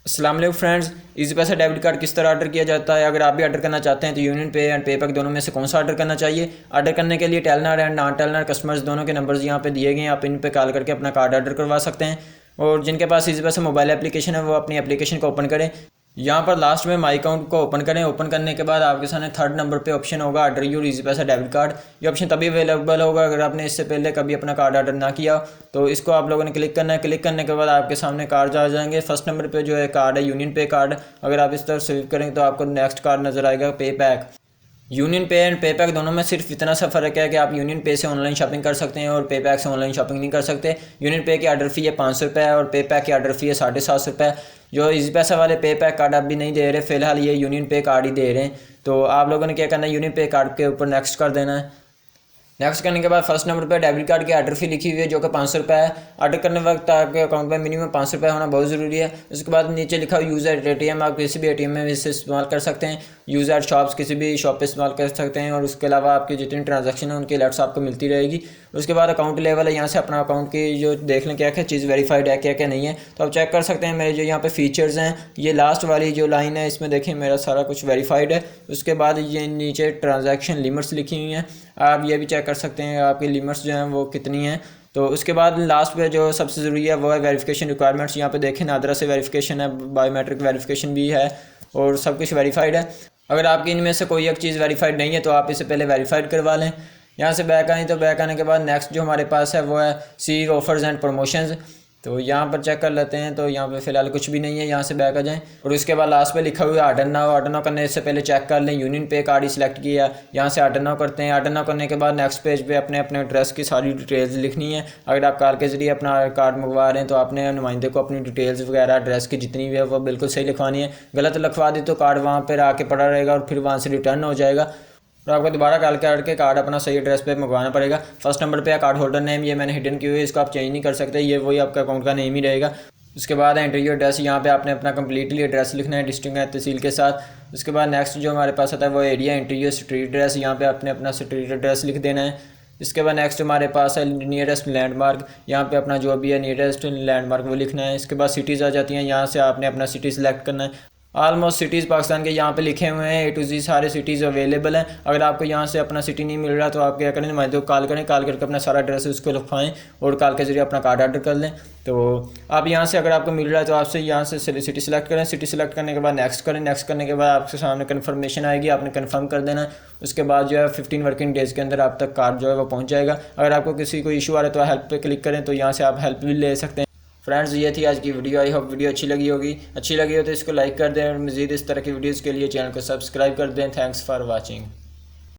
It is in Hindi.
अस्सलाम वालेकुम फ्रेंड्स, इजी पैसा डेबिट कार्ड किस तरह ऑर्डर किया जाता है। अगर आप भी ऑर्डर करना चाहते हैं तो यूनियन पे एंड पेपैक दोनों में से कौन सा ऑर्डर करना चाहिए। ऑर्डर करने के लिए टेलनर एंड नॉन टेलनर कस्टमर्स दोनों के नंबर्स यहाँ पे दिए गए हैं। आप इन पे कॉल करके अपना कार्ड ऑर्डर करवा सकते हैं। और जिनके पास इजी पैसा मोबाइल एप्लीकेशन है वो अपनी एप्लीकेशन को ओपन करें। यहाँ पर लास्ट में माई अकाउंट को ओपन करें। ओपन करने के बाद आपके सामने थर्ड नंबर पे ऑप्शन होगा ऑर्डर योर इजी पैसा डेबिट कार्ड। ये ऑप्शन तभी अवेलेबल होगा अगर आपने इससे पहले कभी अपना कार्ड ऑर्डर ना किया। तो इसको आप लोगों ने क्लिक करना है। क्लिक करने के बाद आपके सामने कार्ड आ जाएंगे। फर्स्ट नंबर पे जो है कार्ड है यूनियन पे कार्ड। अगर आप इस तरह स्विप करेंगे तो आपको नेक्स्ट कार्ड नजर आएगा पे पैक। यूनियन पे एंड पे पैक दोनों में सिर्फ इतना सा फ़र्क है कि आप यूनियन पे से ऑनलाइन शॉपिंग कर सकते हैं और पे पैक से ऑनलाइन शॉपिंग नहीं कर सकते। यूनियन पे की ऑर्डर फ़ी है 500 रुपये और पे पैक की ऑर्डर फ़ी है 750 रुपये। जो इजी पैसा वाले पे पैक कार्ड आप भी नहीं दे रहे, फ़िलहाल ये यूनियन पे कार्ड ही दे रहे हैं। तो आप लोगों ने क्या करना है, यूनियन पे कार्ड के ऊपर नेक्स्ट कर देना है। नेक्स्ट करने के बाद फर्स्ट नंबर पर डेबिट कार्ड की ऑर्डर फी लिखी हुई है जो कि 500 रुपये है। ऑर्डर करने वक्त आपके अकाउंट में मिनिमम 500 रुपये होना बहुत ज़रूरी है। उसके बाद नीचे लिखा हुआ यूज़र ATM, आप किसी भी ATM में इसे इस्तेमाल कर सकते हैं। यूज़र शॉप्स किसी भी शॉप पे इस्तेमाल कर सकते हैं। और उसके अलावा आपकी जितनी ट्रांजैक्शन है उनकी अलर्ट्स आपको मिलती रहेगी। उसके बाद अकाउंट लेवल है, यहाँ से अपना अकाउंट की जो देख लें क्या क्या चीज़ वेरीफाइड है क्या क्या नहीं है। तो आप चेक कर सकते हैं मेरे जो यहाँ पे फीचर्स हैं, ये लास्ट वाली जो लाइन है इसमें देखें मेरा सारा कुछ वेरीफाइड है। उसके बाद ये नीचे ट्रांजैक्शन लिमिट्स लिखी हुई हैं, आप ये भी चेक कर सकते हैं आपकी लिमिट्स जो हैं वो कितनी हैं। तो उसके बाद लास्ट पे जो सबसे ज़रूरी है वो है वेरिफिकेशन रिक्वायरमेंट्स। यहाँ पे देखें नादरा से वेरिफिकेशन है, बायोमेट्रिक वेरिफिकेशन भी है और सब कुछ वेरीफाइड है। अगर आपकी इनमें से कोई एक चीज़ वेरीफाइड नहीं है तो आप इसे पहले वेरीफाइड करवा लें। यहाँ से बैक आएँ तो बैक आने के बाद नेक्स्ट जो हमारे पास है वो है सी ऑफर्स एंड प्रमोशंस। तो यहाँ पर चेक कर लेते हैं, तो यहाँ पे फ़िलहाल कुछ भी नहीं है, यहाँ से बैक आ जाएं। और उसके बाद लास्ट पे लिखा हुआ है ऑर्डर नाउ करने से पहले चेक कर लें यूनियन पे कार्ड ही सिलेक्ट किया। यहाँ से ऑर्डर नाउ करते हैं। ऑर्डर नाउ करने के बाद नेक्स्ट पेज पे अपने अपने एड्रेस की सारी डिटेल्स लिखनी है। अगर आप कॉल के ज़रिए अपना कार्ड मंगवा रहे हैं तो आपने नुमाइंदे को अपनी डिटेल्स वगैरह एड्रेस की जितनी भी है वो बिल्कुल सही लिखवानी है। गलत लिखवा दी तो कार्ड वहाँ पर आके पड़ा रहेगा और फिर वहाँ से रिटर्न हो जाएगा और आपको दोबारा कॉल करके कार्ड अपना सही एड्रेस पे मंगवाना पड़ेगा। फर्स्ट नंबर पे कार्ड होल्डर नेम ये मैंने हिडन की हुई है, इसको आप चेंज नहीं कर सकते, ये वही आपका अकाउंट का नेम ही रहेगा। उसके बाद एंट्री एड्रेस, यहाँ पे आपने अपना कंप्लीटली एड्रेस लिखना है डिस्ट्रिक्ट या तहसील के साथ। उसके बाद नेक्स्ट जो हमारे पास आता है वो एरिया एंट्री स्ट्रीट एड्रेस, यहाँ पे आपने अपना स्ट्रीट एड्रेस लिख देना है। इसके बाद नेक्स्ट हमारे पास है नियरेस्ट लैंडमार्क, यहाँ पे अपना जो भी है नियरेस्ट लैंडमार्क वो लिखना है। इसके बाद सिटीज़ आ जाती हैं, यहाँ से आपने अपना सिटी सेलेक्ट करना है। ऑलमोस्ट सिटीज़ पाकिस्तान के यहाँ पे लिखे हुए हैं, A to Z सारे सिटीज़ अवेलेबल हैं। अगर आपको यहाँ से अपना सिटी नहीं मिल रहा तो आप क्या करें, नुमाइंदे को कॉल करें, कॉल करके अपना सारा एड्रेस उसको लिखवाएं और कॉल के ज़रिए अपना कार्ड ऑर्डर कर लें। तो आप यहाँ से अगर आपको मिल रहा है तो आपसे यहाँ से सिटी सेलेक्ट करें। सिटी सेलेक्ट करने के बाद नेक्स्ट करें। नेक्स्ट करने के बाद आपके सामने कन्फर्मेशन आएगी, आपने कन्फर्म कर देना है। उसके बाद जो है 15 वर्किंग डेज़ के अंदर आप तक कार्ड जो है वो पहुँच जाएगा। अगर आपको किसी को इशू आ रहा है तो हेल्प पे क्लिक करें, तो यहाँ से आप हेल्प भी ले सकते हैं। फ्रेंड्स ये थी आज की वीडियो। आई होप वीडियो अच्छी लगी होगी। अच्छी लगी हो तो इसको लाइक कर दें और मज़ीद इस तरह की वीडियोज़ के लिए चैनल को सब्सक्राइब कर दें। Thanks for watching.